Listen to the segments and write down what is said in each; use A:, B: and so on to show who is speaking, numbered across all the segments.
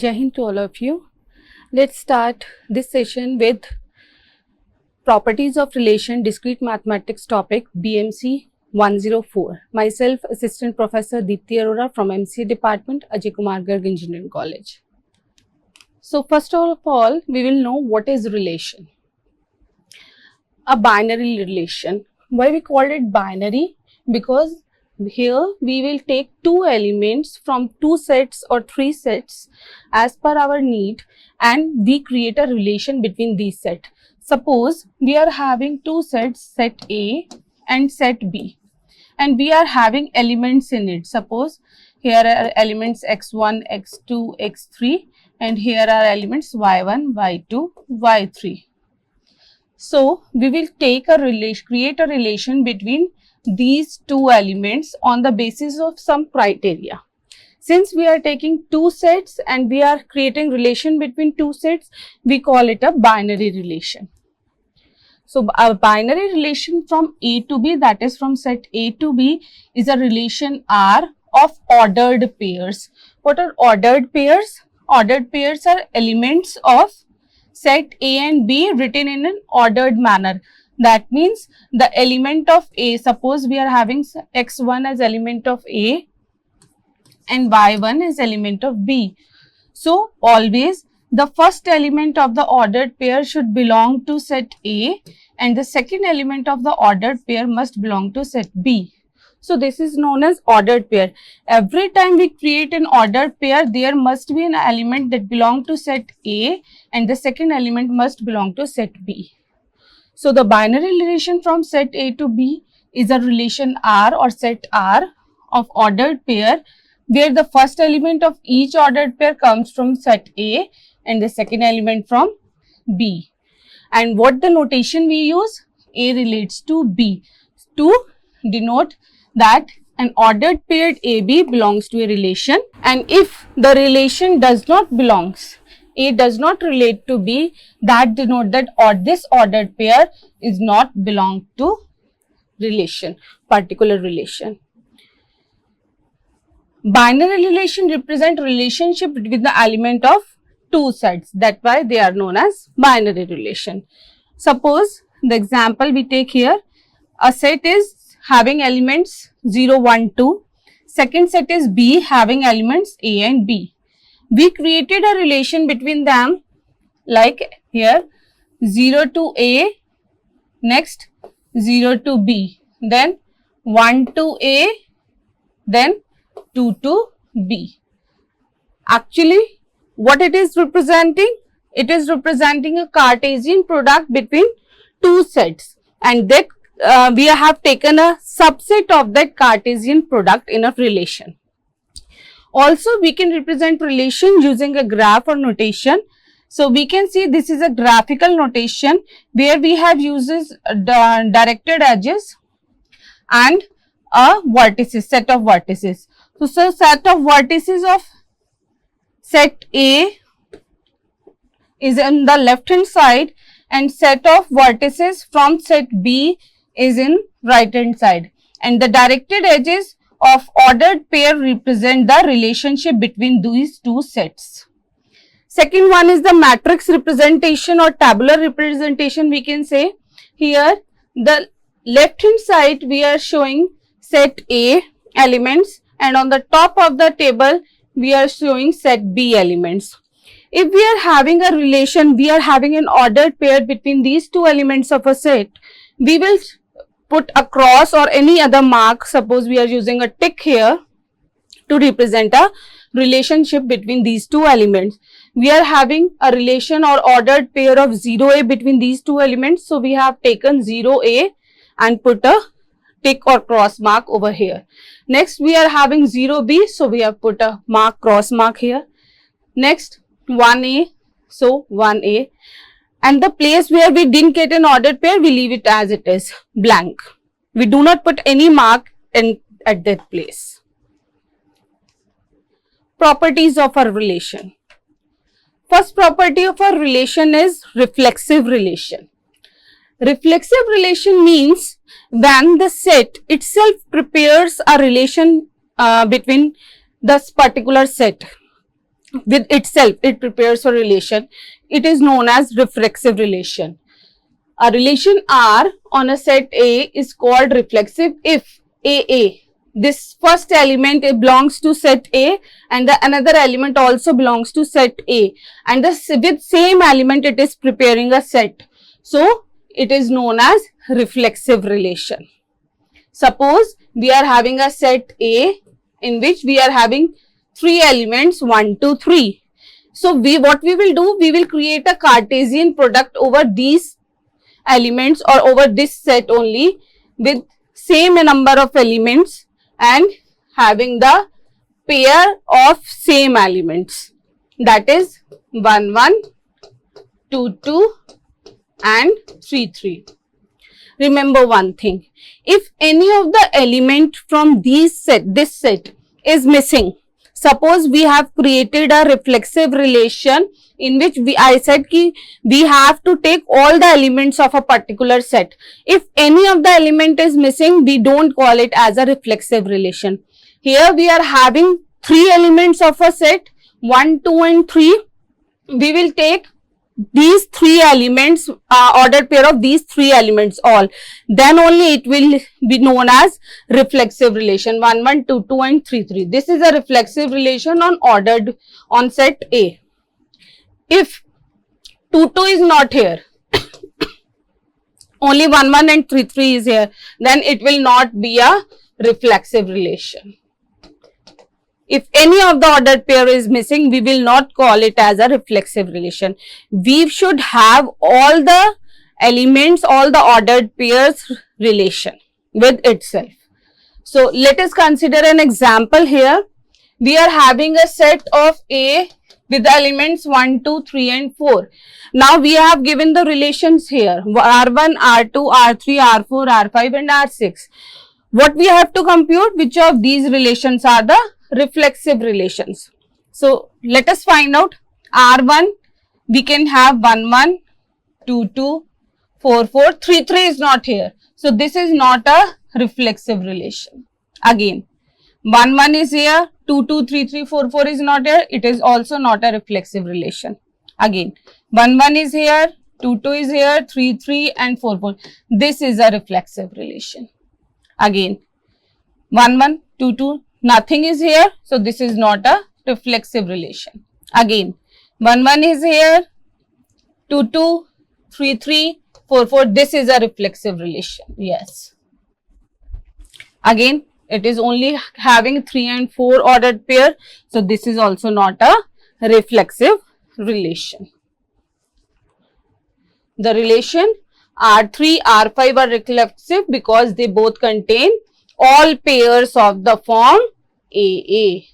A: Jai Hind to all of you. Let's start this session with Properties of Relation Discrete Mathematics topic BMC 104. Myself, Assistant Professor Deepti Arora from MCA Department, Ajay Kumar Garg Engineering College. So first of all, we will know what is relation. A binary relation. Why we called it binary? Because here we will take two elements from two sets or three sets as per our need, and we create a relation between these sets. Suppose we are having two sets, set A and set B, and we are having elements in it. Suppose here are elements x1, x2, x3, and here are elements y1, y2, y3. So we will take a relation, create a relation between these two elements on the basis of some criteria. Since we are taking two sets and we are creating relation between two sets, we call it a binary relation. So a binary relation from A to B, that is from set A to B, is a relation R of ordered pairs. What are ordered pairs? Ordered pairs are elements of set A and B written in an ordered manner. That means the element of A, suppose we are having x1 as element of A and y1 as element of B. So always the first element of the ordered pair should belong to set A and the second element of the ordered pair must belong to set B. So this is known as ordered pair. Every time we create an ordered pair, there must be an element that belongs to set A and the second element must belong to set B. So the binary relation from set A to B is a relation R or set R of ordered pair, where the first element of each ordered pair comes from set A and the second element from B. And what the notation we use? A relates to B to denote that an ordered pair AB belongs to a relation, and if the relation does not belongs, A does not relate to B, that denote that this ordered pair is not belong to relation, particular relation. Binary relation represent relationship between the element of two sets. That's why they are known as binary relation. Suppose the example we take here, a set is having elements 0, 1, 2. Second set is B having elements A and B. We created a relation between them like here 0 to A, next 0 to B, then 1 to A, then 2 to B. Actually, what it is representing? It is representing a Cartesian product between two sets, and that we have taken a subset of that Cartesian product in a relation. Also, we can represent relation using a graph or notation. So we can see this is a graphical notation where we have uses directed edges and a vertices, set of vertices. So set of vertices of set A is on the left hand side and set of vertices from set B is in right hand side, and the directed edges of ordered pair represent the relationship between these two sets. Second one is the matrix representation or tabular representation, we can say. Here the left hand side we are showing set A elements, and on the top of the table we are showing set B elements. If we are having a relation, we are having an ordered pair between these two elements of a set, we will put a cross or any other mark. Suppose we are using a tick here to represent a relationship between these two elements. We are having a relation or ordered pair of 0A between these two elements. So we have taken 0A and put a tick or cross mark over here. Next we are having 0B, so we have put a mark, cross mark here. Next 1A, so 1A. And the place where we didn't get an ordered pair, we leave it as it is, blank. We do not put any mark at that place. Properties of a relation. First property of a relation is reflexive relation. Reflexive relation means when the set itself prepares a relation between this particular set. with itself, it prepares a relation. It is known as reflexive relation. A relation R on a set A is called reflexive if AA, this first element, it belongs to set A, and the another element also belongs to set A, and with same element it is preparing a set. So it is known as reflexive relation. Suppose we are having a set A in which we are having 3 elements 1, 2, 3. So what we will do, we will create a Cartesian product over these elements or over this set only with same number of elements and having the pair of same elements, that is 1, 1, 2, 2 and 3, 3. Remember one thing, if any of the element from this set is missing, suppose we have created a reflexive relation in which I said ki we have to take all the elements of a particular set. If any of the element is missing, we don't call it as a reflexive relation. Here we are having 3 elements of a set, 1, 2 and 3. We will take these 3 elements, ordered pair of these 3 elements all, then only it will be known as reflexive relation, 1, 1, 2, 2 and 3, 3. This is a reflexive relation on set A. If 2, 2 is not here, only 1, 1 and 3, 3 is here, then it will not be a reflexive relation. If any of the ordered pair is missing, we will not call it as a reflexive relation. We should have all the elements, all the ordered pairs relation with itself. So let us consider an example here. We are having a set of A with the elements 1, 2, 3 and 4. Now we have given the relations here, R1, R2, R3, R4, R5 and R6. What we have to compute? Which of these relations are the reflexive relations? So let us find out. R1, we can have 1, 1, 2, 2, 4, 4, 3, 3 is not here. So this is not a reflexive relation. Again, 1, 1 is here, 2, 2, 3, 3, 4, 4 is not here. It is also not a reflexive relation. Again, 1, 1 is here, 2, 2 is here, 3, 3 and 4, 4. This is a reflexive relation. Again, 1, 1, 2, 2, nothing is here. So this is not a reflexive relation. Again, 1, 1 is here, 2, 2, 3, 3, 4, 4. This is a reflexive relation. Yes. Again, it is only having 3 and 4 ordered pair. So this is also not a reflexive relation. The relation R3, R5 are reflexive because they both contain all pairs of the form AA,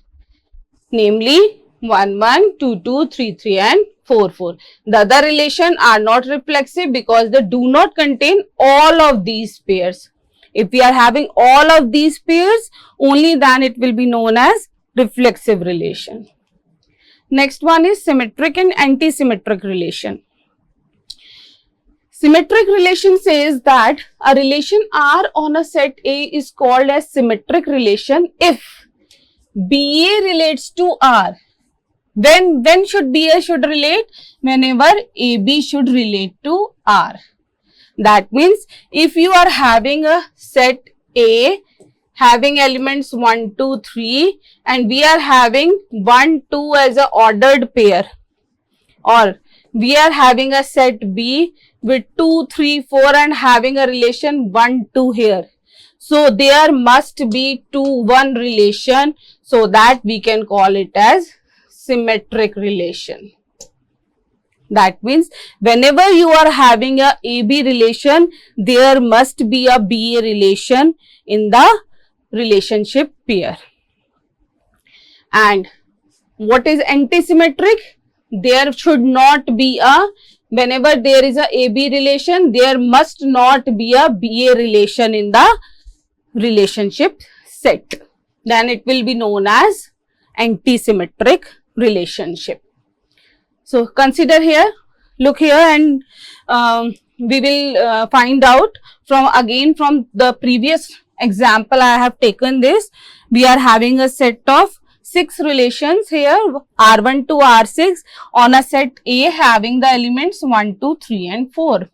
A: namely 1, 1, 2, 2, 3, 3 and 4, 4. The other relation are not reflexive because they do not contain all of these pairs. If we are having all of these pairs, only then it will be known as reflexive relation. Next one is symmetric and anti-symmetric relation. Symmetric relation says that a relation R on a set A is called as symmetric relation if BA relates to R. When should BA should relate? Whenever AB should relate to R. That means if you are having a set A having elements 1, 2, 3 and we are having 1, 2 as a ordered pair, or we are having a set B with 2, 3, 4 and having a relation 1, 2 here. So there must be 2, 1 relation, so that we can call it as symmetric relation. That means whenever you are having a AB relation, there must be a BA relation in the relationship pair. And what is antisymmetric? There should not be a, whenever there is a AB relation, there must not be a BA relation in the relationship set. Then it will be known as antisymmetric relationship. So consider here, look here, and we will find out from the previous example I have taken this. We are having a set of 6 relations here, R1 to R6 on a set A having the elements 1, 2, 3 and 4.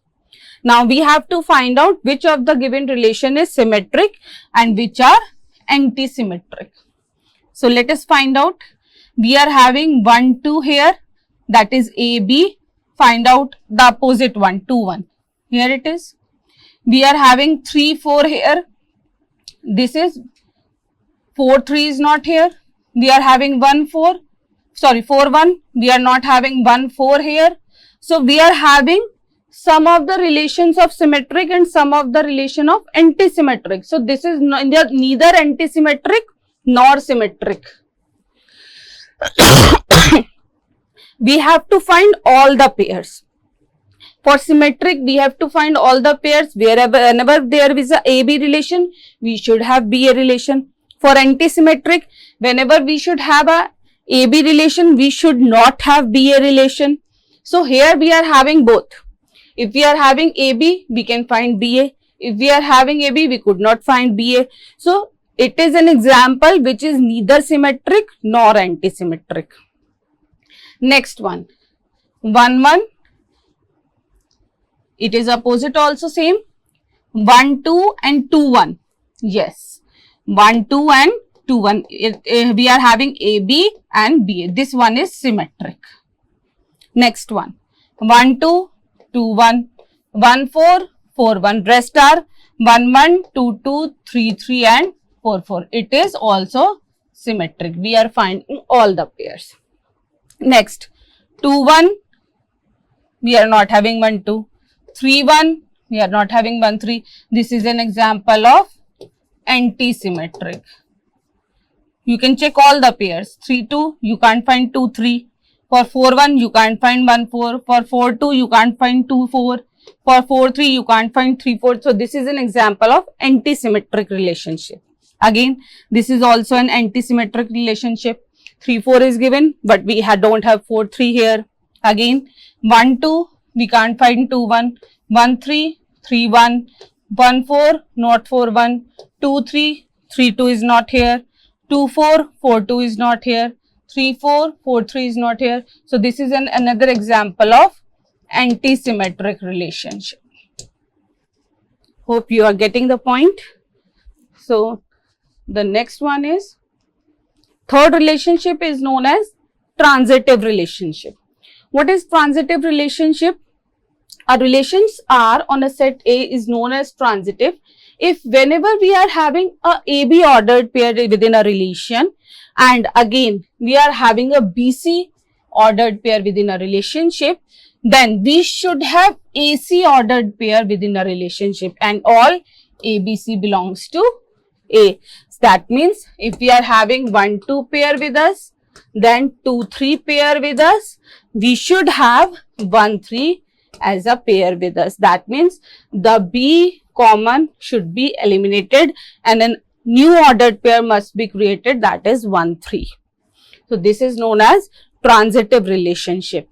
A: Now we have to find out which of the given relation is symmetric and which are anti-symmetric. So let us find out. We are having 1, 2 here, that is AB. Find out the opposite one, 2, 1. Here it is. We are having 3, 4 here. This is 4, 3 is not here. We are having 1, 4. Sorry, 4, 1. We are not having 1, 4 here. So we are having some of the relations of symmetric and some of the relation of anti-symmetric. So this is neither anti-symmetric nor symmetric. We have to find all the pairs. For symmetric, we have to find all the pairs. Whenever there is a AB relation, we should have BA relation. For anti-symmetric, whenever we should have a AB relation, we should not have BA relation. So here we are having both. If we are having AB, we can find BA. If we are having AB, we could not find BA. So it is an example which is neither symmetric nor anti-symmetric. Next one, 1, 1. It is opposite also same. 1, 2 and 2, 1. Yes. 1, 2 and 2, 1. We are having AB and BA. This one is symmetric. Next one, 1, 2, 2, 1, 1, 4, 4, 1. Rest are 1, 1, 2, 2, 3, 3 and 4, 4. It is also symmetric. We are finding all the pairs. Next, 2, 1. We are not having 1, 2. 3, 1. We are not having 1, 3. This is an example of anti-symmetric. You can check all the pairs. 3, 2. You can't find 2, 3. For 4, 1, you can't find 1, 4. For 4, 2, you can't find 2, 4. For 4, 3, you can't find 3, 4. So this is an example of anti-symmetric relationship. Again, this is also an anti-symmetric relationship. 3, 4 is given, but we don't have 4, 3 here. Again, 1, 2, we can't find 2, 1. 1, 3, 3, 1. 1, 4, not 4, 1. 2, 3, 3, 2 is not here. 2, 4, 4, 2 is not here. 3, 4, 4, 3 is not here. So this is another example of anti-symmetric relationship. Hope you are getting the point. So the next one is, third relationship is known as transitive relationship. What is transitive relationship? Our relations R on a set A is known as transitive if whenever we are having a AB ordered pair within a relation, and again we are having a BC ordered pair within a relationship, then we should have AC ordered pair within a relationship, and all ABC belongs to A. That means if we are having 1, 2 pair with us, then 2, 3 pair with us, we should have 1, 3 as a pair with us. That means the B common should be eliminated and a new ordered pair must be created, that is 1, 3. So this is known as transitive relationship.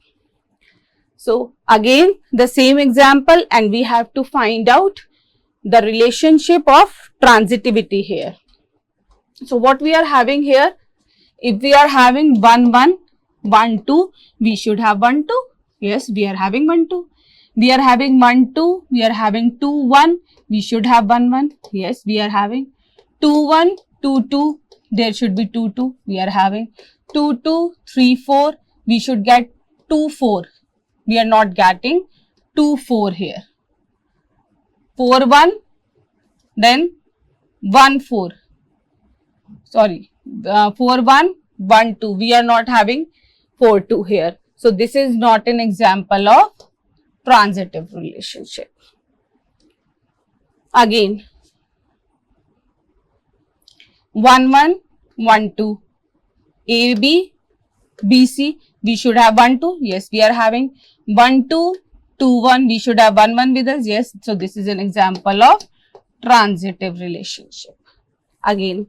A: So again the same example, and we have to find out the relationship of transitivity here. So what we are having here, if we are having 1, 1, 1, 2, we should have 1, 2. Yes, we are having 1, 2. We are having 1, 2. We are having 2, 1. We should have 1, 1. Yes, we are having 2, 1, 2, 2. There should be 2, 2. We are having 2, 2, 3, 4. We should get 2, 4. We are not getting 2, 4 here. 4, 1. Then 1, 4. Sorry, 4, 1, 1, 2. We are not having 4, 2 here. So this is not an example of transitive relationship. Again, 1, 1, 1, 2. AB, BC, we should have 1, 2. Yes, we are having 1, 2, 2, 1. We should have 1, 1 with us. Yes, so this is an example of transitive relationship. Again,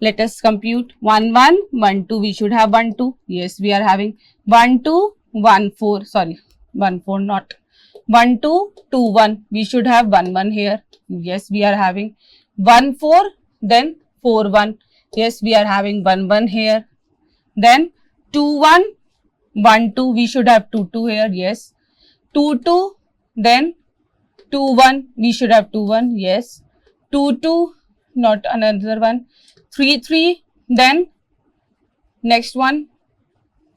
A: let us compute 1, 1, 1, 2. We should have 1, 2. Yes, we are having 1, 2, 1, 4. Sorry, 1, 4 not. 1, 2, 2, 1. We should have 1, 1 here. Yes, we are having 1, 4. Then 4, 1. Yes, we are having 1, 1 here. then 2 1 1 2, we should have 2 2 here, yes, 2 2, then 2 1, we should have 2 1, yes, 2 2, not another one, 3 3, then next one,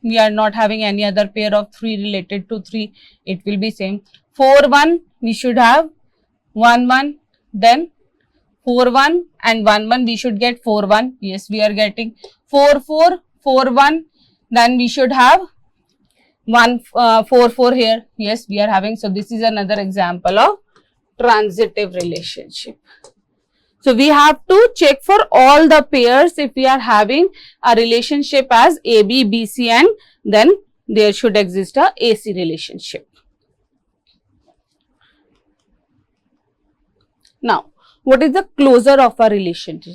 A: we are not having any other pair of 3 related to 3, it will be same, 4 1, we should have 1 1, then 4 1 and 1 1, we should get 4 1, yes, we are getting 4 4 4 1, then we should have 4 4 here, yes, we are having. So this is another example of transitive relationship. So we have to check for all the pairs if we are having a relationship as AB, BC, and then there should exist a AC relationship. Now, what is the closure of a relationship?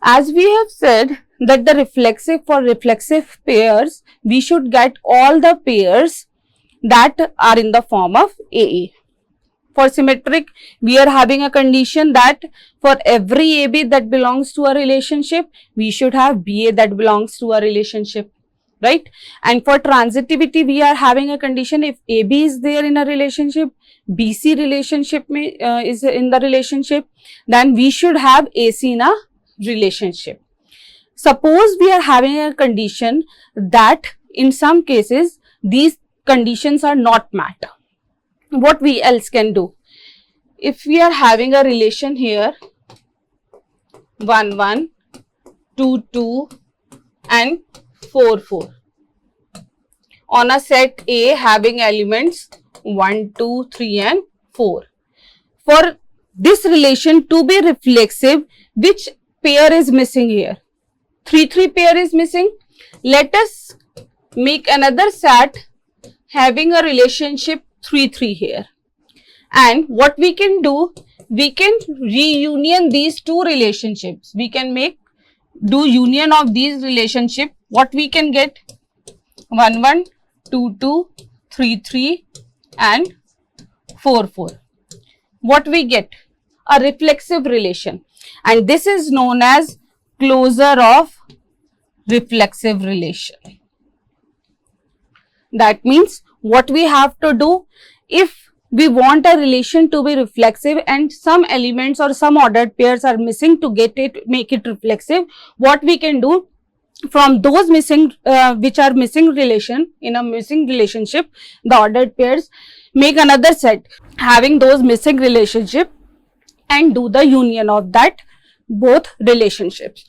A: As we have said that the reflexive pairs, we should get all the pairs that are in the form of AA. For symmetric, we are having a condition that for every AB that belongs to a relationship, we should have BA that belongs to a relationship, right? And for transitivity, we are having a condition if AB is there in a relationship, BC relationship is in the relationship, then we should have AC in a relationship. Suppose we are having a condition that in some cases these conditions are not met. What we else can do? If we are having a relation here 1 1, 2 2 and 4 4 on a set A having elements 1 2 3 and 4. For this relation to be reflexive, which pair is missing here? 3 3 pair is missing. Let us make another set having a relationship 3 3 here, and what we can do, we can reunion these two relationships. We can do union of these relationships. What we can get? 1 1, 2 2, 3 3 and 4 4. What we get? A reflexive relation, and this is known as closure of reflexive relation. That means what we have to do, if we want a relation to be reflexive and some elements or some ordered pairs are missing to make it reflexive, what we can do, from those missing which are missing relation in a missing relationship, the ordered pairs, make another set having those missing relationship and do the union of that both relationships.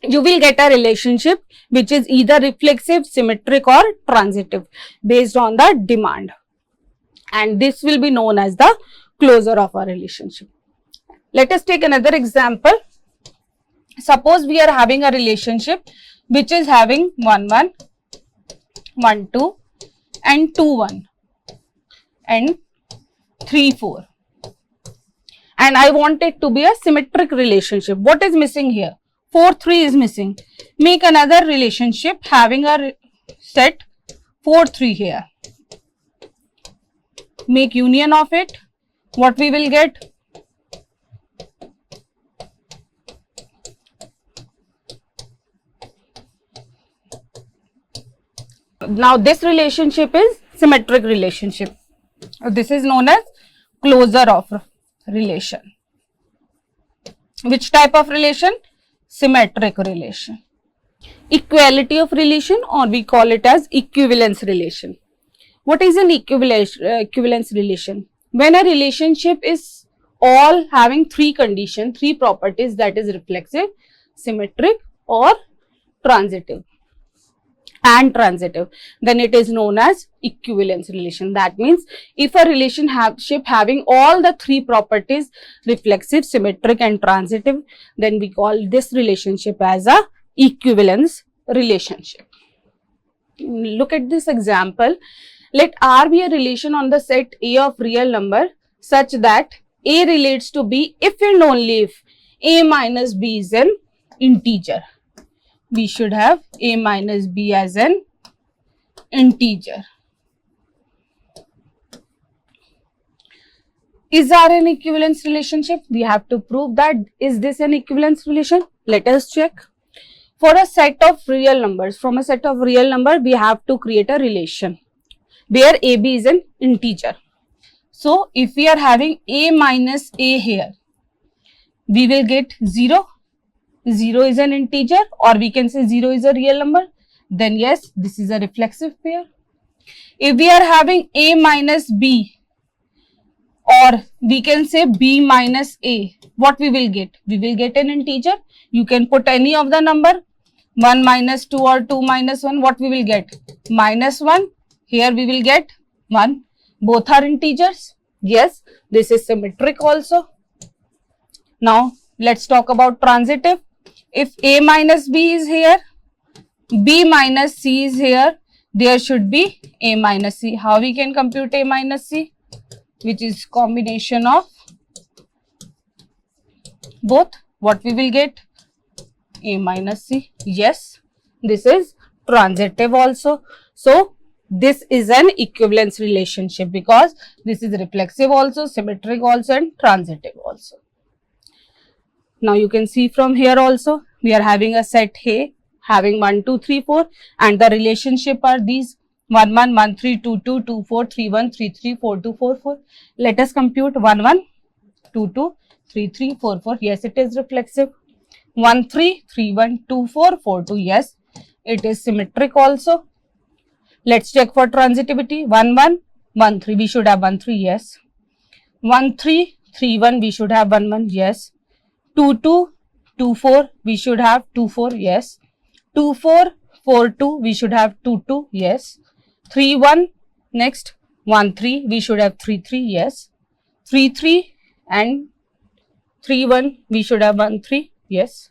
A: You will get a relationship which is either reflexive, symmetric or transitive based on the demand, and this will be known as the closure of a relationship. Let us take another example. Suppose we are having a relationship which is having 1 1, 1 2 and 2 1 and 3 4, and I want it to be a symmetric relationship. What is missing here? 4 3 is missing. Make another relationship having a set 4 3 here. Make union of it. What we will get? Now this relationship is symmetric relationship. This is known as closure of relation. Which type of relation? Symmetric relation. Equality of relation, or we call it as equivalence relation. What is an equivalence relation? When a relationship is all having three conditions, three properties, that is reflexive, symmetric or transitive, then it is known as equivalence relation. That means if a relationship having all the three properties, reflexive, symmetric and transitive, then we call this relationship as a equivalence relationship. Look at this example. Let R be a relation on the set A of real number such that A relates to B if and only if A minus B is an integer. We should have A minus B as an integer. Is there an equivalence relationship? We have to prove that. Is this an equivalence relation? Let us check. For a set of real numbers, from a set of real number, we have to create a relation where AB is an integer. So, if we are having A minus A here, we will get 0. 0 is an integer, or we can say 0 is a real number. Then yes, this is a reflexive pair. If we are having A minus B, or we can say B minus A, what we will get? We will get an integer. You can put any of the number, 1 minus 2 or 2 minus 1, what we will get? Minus 1. Here we will get 1. Both are integers. Yes, this is symmetric also. Now, let's talk about transitive. If A minus B is here, B minus C is here, there should be A minus C. How we can compute A minus C? Which is combination of both. What we will get? A minus C. Yes, this is transitive also. So, this is an equivalence relationship because this is reflexive also, symmetric also, and transitive also. Now, you can see from here also, we are having a set A having 1, 2, 3, 4, and the relationship are these 1, 1, 1, 3, 2, 2, 2, 4, 3, 1, 3, 3, 4, 2, 4, 4. Let us compute 1, 1, 2, 2, 3, 3, 4, 4. Yes, it is reflexive. 1, 3, 3, 1, 2, 4, 4, 2. Yes, it is symmetric also. Let's check for transitivity. 1, 1, 1, 3. We should have 1, 3. Yes. 1, 3, 3, 1. We should have 1, 1. Yes. 2, 2, 2, 4. We should have 2, 4. Yes. 2, 4, 4, 2. We should have 2, 2. Yes. 3, 1. Next. 1, 3. We should have 3, 3. Yes. 3, 3 and 3, 1. We should have 1, 3. Yes.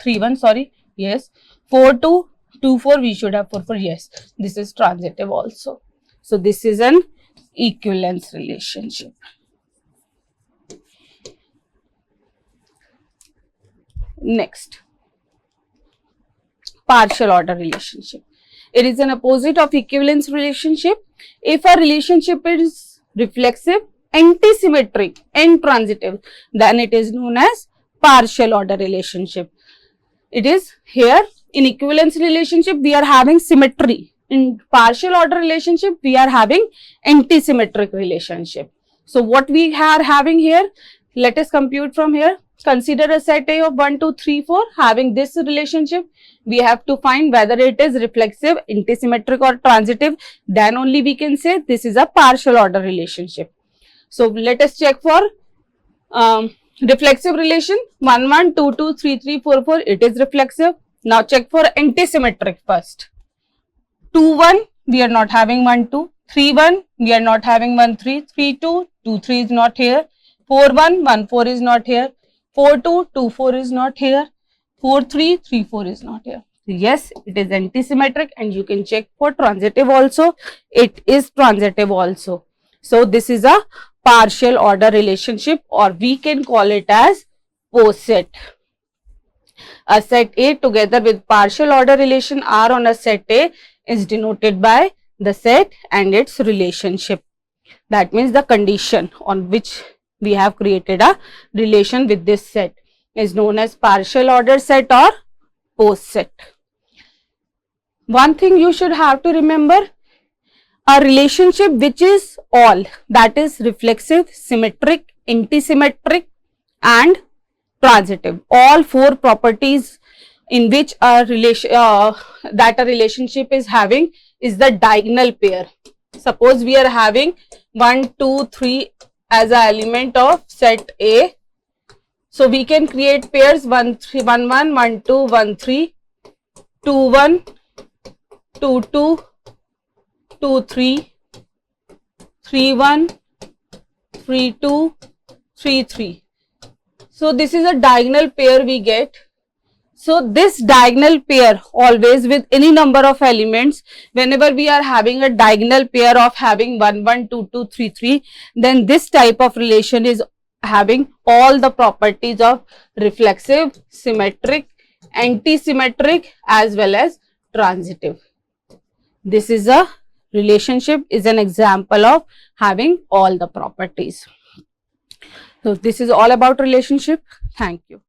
A: 3, 1. Sorry. Yes. 4, 2. 2, 4. We should have 4, 4. Yes. This is transitive also. So, this is an equivalence relationship. Next, partial order relationship. It is an opposite of equivalence relationship. If a relationship is reflexive, antisymmetric, and transitive, then it is known as partial order relationship. It is here in equivalence relationship we are having symmetry. In partial order relationship we are having antisymmetric relationship. So what we are having here, let us compute from here. Consider a set A of 1, 2, 3, 4 having this relationship. We have to find whether it is reflexive, antisymmetric or transitive. Then only we can say this is a partial order relationship. So let us check for reflexive relation. 1, 1, 2, 2, 3, 3, 4, 4. It is reflexive. Now check for antisymmetric first. 2, 1. We are not having 1, 2. 3, 1. We are not having 1, 3. 3, 2. 2, 3 is not here. 4, 1. 1, 4 is not here. 4, 2, 2, 4 is not here. 4, 3, 3, 4 is not here. Yes, it is antisymmetric and you can check for transitive also. It is transitive also. So, this is a partial order relationship or we can call it as poset. A set A together with partial order relation R on a set A is denoted by the set and its relationship. That means the condition on which we have created a relation with this set is known as partial order set or poset. One thing you should have to remember, a relationship which is all, that is reflexive, symmetric, antisymmetric and transitive. All four properties in which a relationship is having is the diagonal pair. Suppose we are having 1, 2, 3 as an element of set A. So we can create pairs 1, 3, 1, 1, 1, 2, 1, 3, 2, 1, 2, 2, 2, 3, 3, 1, 3, 2, 3, 3. So this is a diagonal pair we get. So this diagonal pair always with any number of elements, whenever we are having a diagonal pair of having 1, 1, 2, 2, 3, 3, then this type of relation is having all the properties of reflexive, symmetric, antisymmetric as well as transitive. This is a relationship, is an example of having all the properties. So this is all about relationship. Thank you.